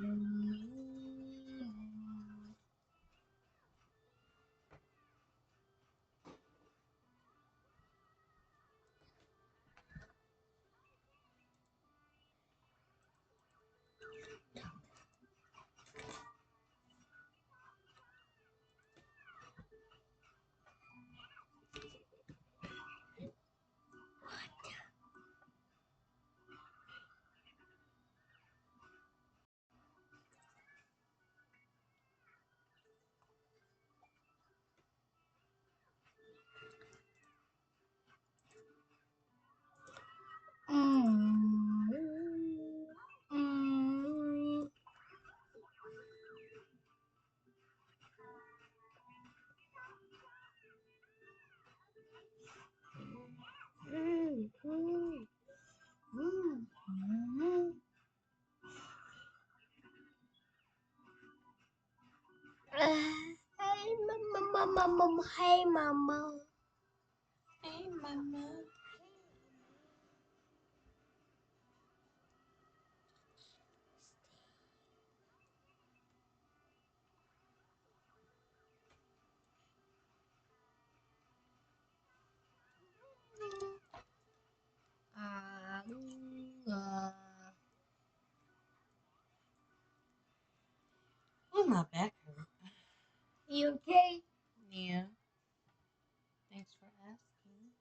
Hey, mama. Hey, mama. Hey, mama. Oh, my back hurt. You okay? Yeah. Thanks for asking.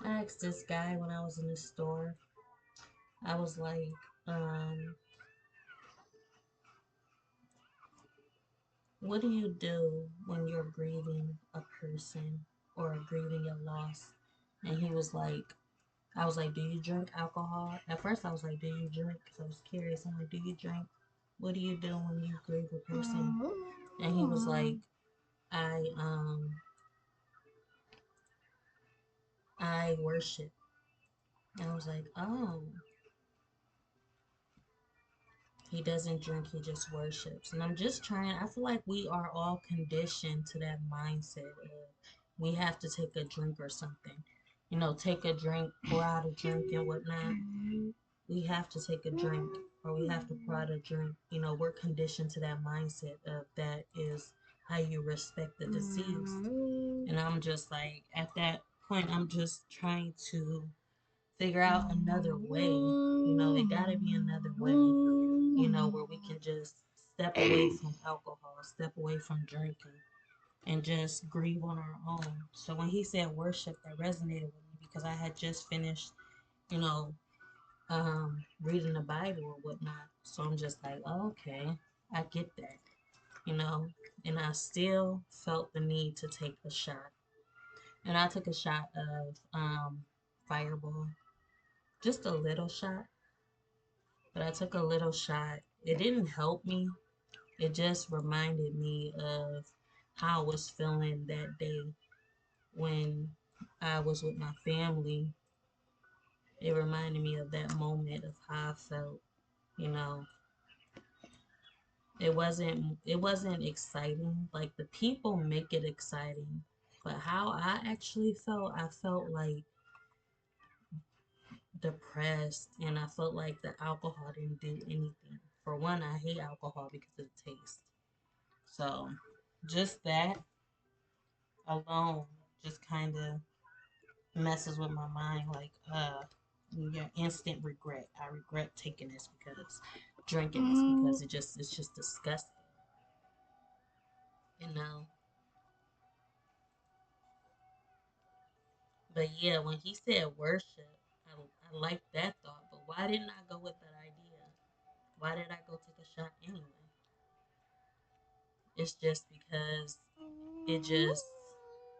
I asked this guy when I was in the store. I was like, what do you do when you're grieving a person or grieving a loss? And he was like, I was like, do you drink alcohol? At first, I was like, do you drink? Because I was curious. I'm like, do you drink? What do you do when you grieve a person? And he was like, I um I worship. And I was like, oh, he doesn't drink, he just worships. And I'm just trying, I feel like we are all conditioned to that mindset of we have to take a drink or something. You know, take a drink, pour out a drink and whatnot. We have to take a drink or we have to pour out a drink. You know, we're conditioned to that mindset of that is how you respect the deceased. And I'm just like, at that point, I'm just trying to figure out another way. You know, it gotta be another way, you know, where we can just step away from alcohol, step away from drinking, and just grieve on our own. So when he said worship, that resonated with me because I had just finished, you know, reading the Bible or whatnot. So I'm just like, oh, okay, I get that, you know. And I still felt the need to take a shot. And I took a shot of Fireball, just a little shot, but I took a little shot. It didn't help me. It just reminded me of how I was feeling that day when I was with my family. It reminded me of that moment of how I felt, you know. It wasn't exciting. Like the people make it exciting. But how I actually felt, I felt like depressed, and I felt like the alcohol didn't do anything. For one, I hate alcohol because of the taste. So just that alone just kind of messes with my mind. Like, yeah, instant regret. I regret taking this because drinking this because it's just disgusting. You know. But yeah, when he said worship, I liked that thought. But why didn't I go with that idea? Why did I go take a shot anyway? It's just because it just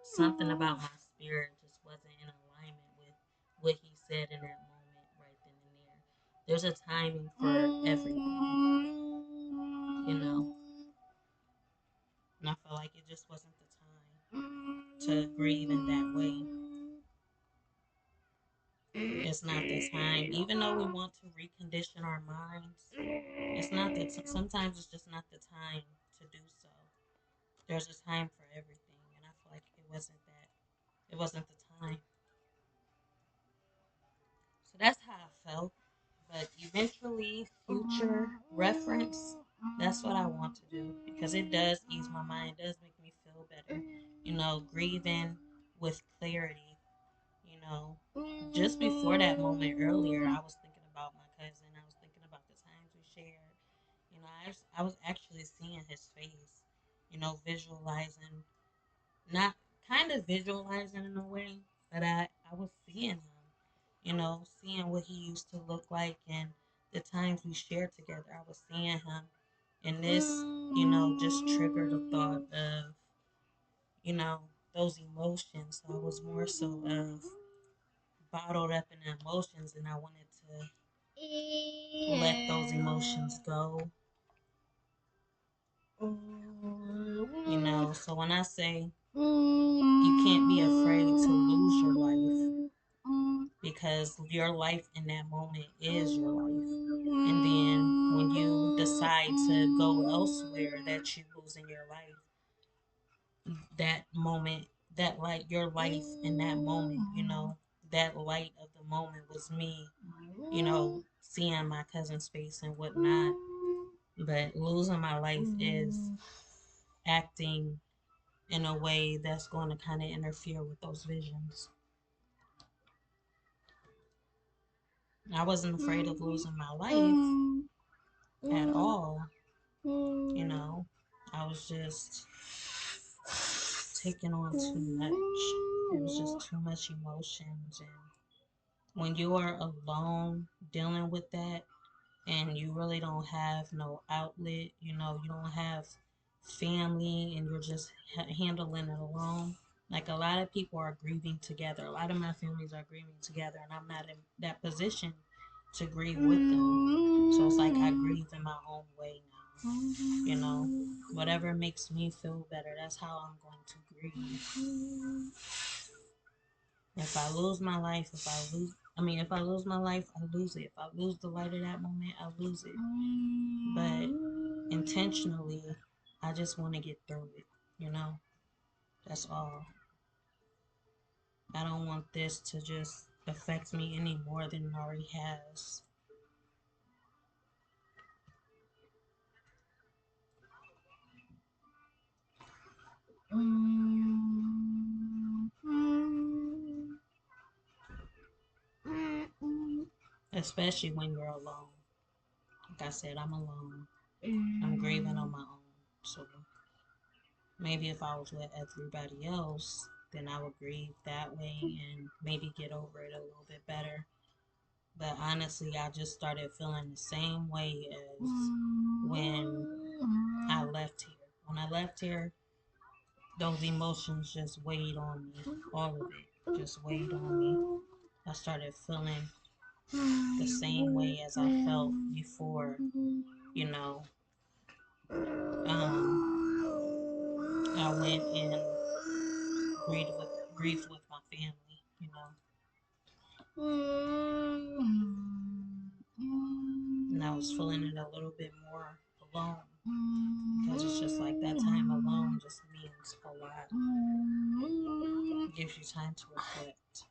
something about my spirit just wasn't in alignment with what he said in that moment right then and there. There's a timing for everything, you know, and I felt like it just wasn't the time to grieve in that way. It's not the time, even though we want to recondition our minds. It's not that. Sometimes it's just not the time to do so. There's a time for everything, and I feel like it wasn't that. It wasn't the time. So that's how I felt. But eventually, future reference, that's what I want to do because it does ease my mind, it does make me feel better. You know, grieving with clarity. You know, just before that moment earlier, I was thinking about my cousin. I was thinking about the times we shared. You know, I was actually seeing his face, you know, visualizing, not kind of visualizing in a way, but I was seeing him, you know, seeing what he used to look like and the times we shared together. I was seeing him, and this, you know, just triggered a thought of, you know, those emotions. So I was more so of bottled up in the emotions, and I wanted to let those emotions go. You know, so when I say you can't be afraid to lose your life because your life in that moment is your life. And then when you decide to go elsewhere, that you losing your life, that moment, that light, your life in that moment, you know, that light of the moment was me, you know, seeing my cousin's face and whatnot. But losing my life is acting in a way that's going to kind of interfere with those visions. I wasn't afraid of losing my life at all. You know, I was just taking on too much. It was just too much emotions. And when you are alone dealing with that, and you really don't have no outlet, you know, you don't have family and you're just handling it alone. Like a lot of people are grieving together. A lot of my families are grieving together, and I'm not in that position to grieve with them. So it's like I grieve in my own way now. You know, whatever makes me feel better, that's how I'm going to grieve. If I lose my life, if I lose my life, I lose it. If I lose the light of that moment, I lose it. But intentionally, I just want to get through it, you know? That's all. I don't want this to just affect me any more than it already has. Especially when you're alone. Like I said, I'm alone. I'm grieving on my own. So maybe if I was with everybody else, then I would grieve that way and maybe get over it a little bit better. But honestly, I just started feeling the same way as when I left here. When I left here, those emotions just weighed on me. All of it just weighed on me. I started feeling the same way as I felt before, you know. I went and grieved with my family, you know. And I was feeling it a little bit more alone because it's just like that time alone just means a lot. It gives you time to reflect.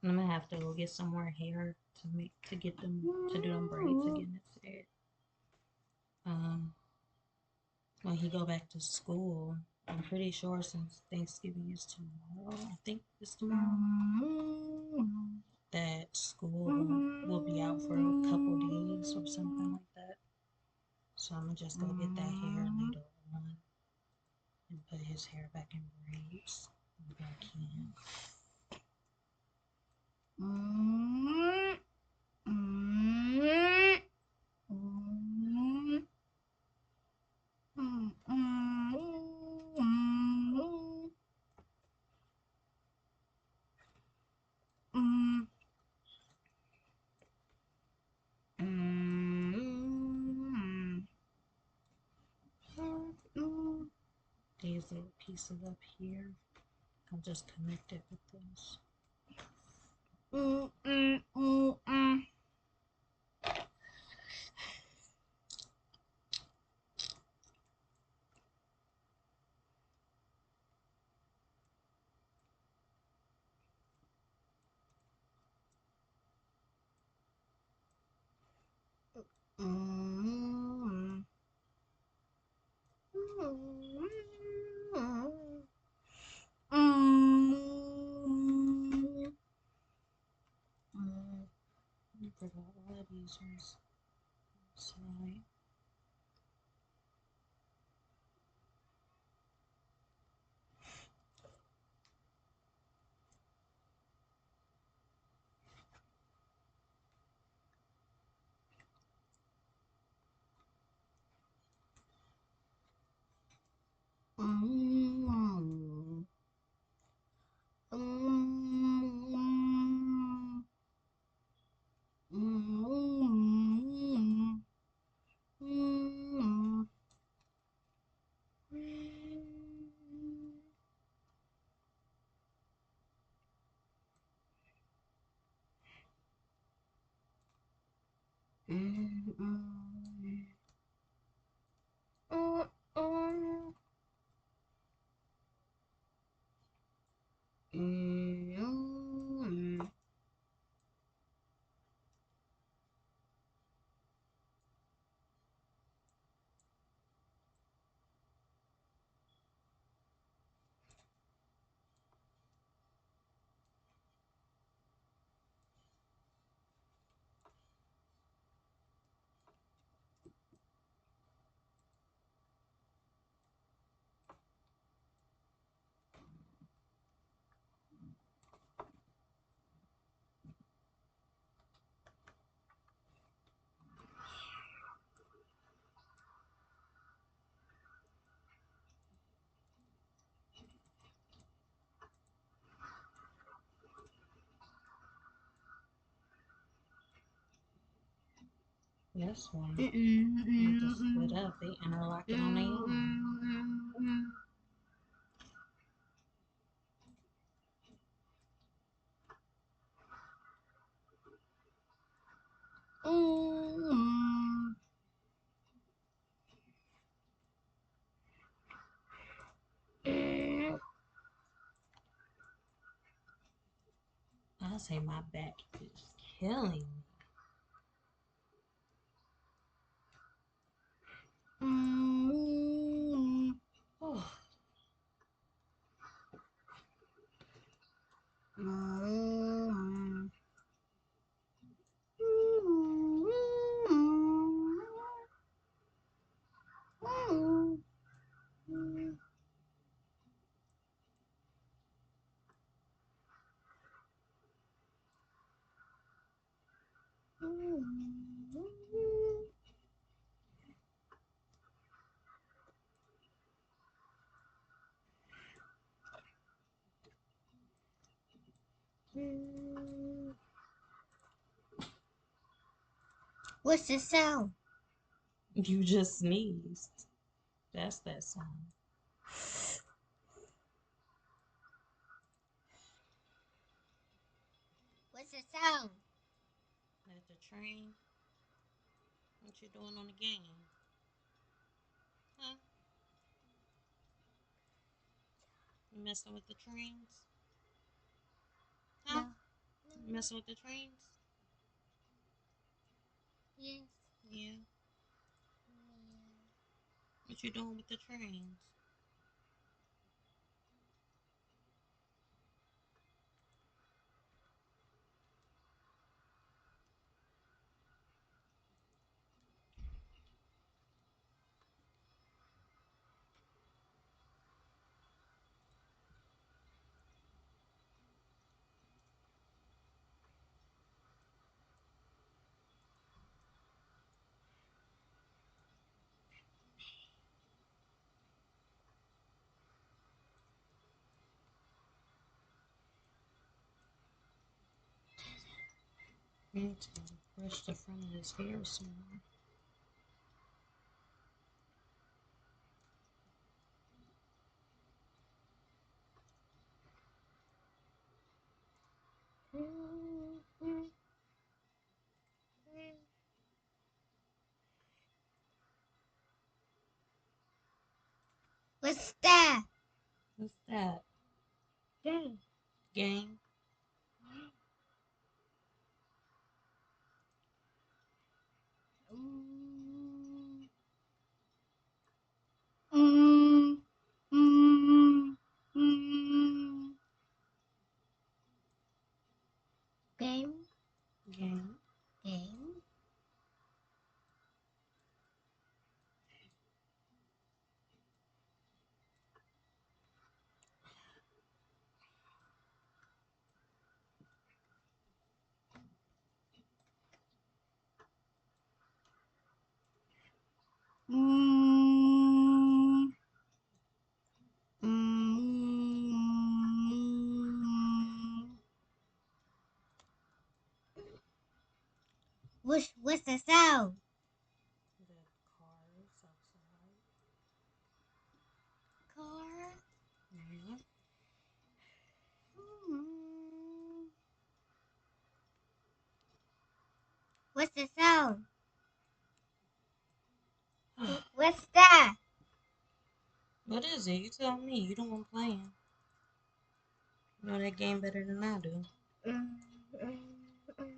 I'm gonna have to go get some more hair to get them to do them braids again instead. When he go back to school, I'm pretty sure since Thanksgiving is tomorrow, I think it's tomorrow, that school will be out for a couple days or something like that. So I'm gonna just go get that hair later on and put his hair back in braids if I can. These little pieces up here, I'll just connect it with this. I forgot all of these ones. Sorry. This one, they just split up. They interlock it on their own. I say my back is killing me. Oh. What's the sound? You just sneezed. That's that sound. What's the sound? That's the train. What you doing on the game? Huh? You messing with the trains? Huh? No. You messing with the trains? Yes. Yeah. Yeah. What you doing with the trains? Need to brush the front of his hair some more. What's that? What's that? Game. Game? Mm, mm, mm, mm. Game. Game? Game. Mm, mm. What's the sound? The cars outside. Car. Yeah. Mm. What's the sound? What's that? What is it? You tell me. You the one playing. You know that game better than I do. Mm, mm, mm.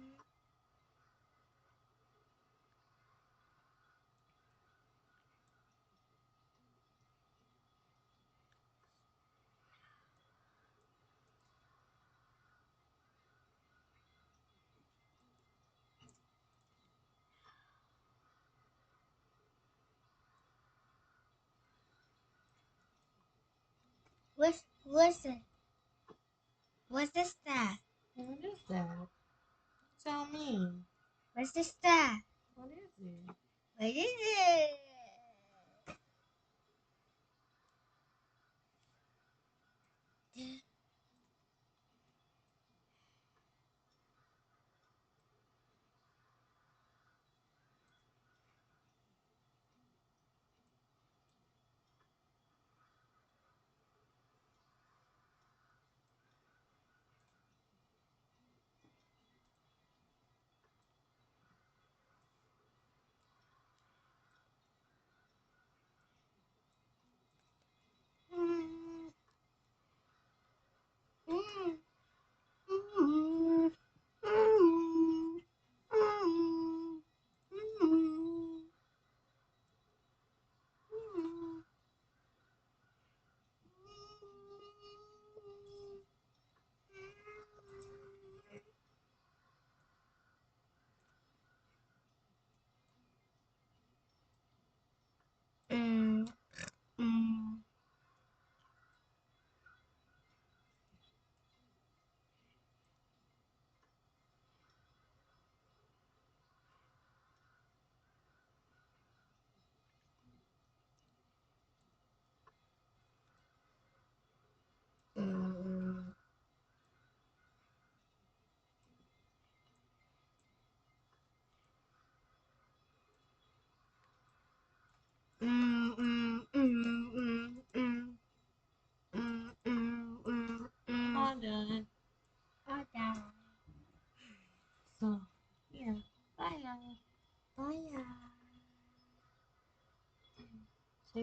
What's it? What's this that? What is that? Tell me. What's this that? What is it? What is it?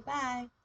Okay, bye.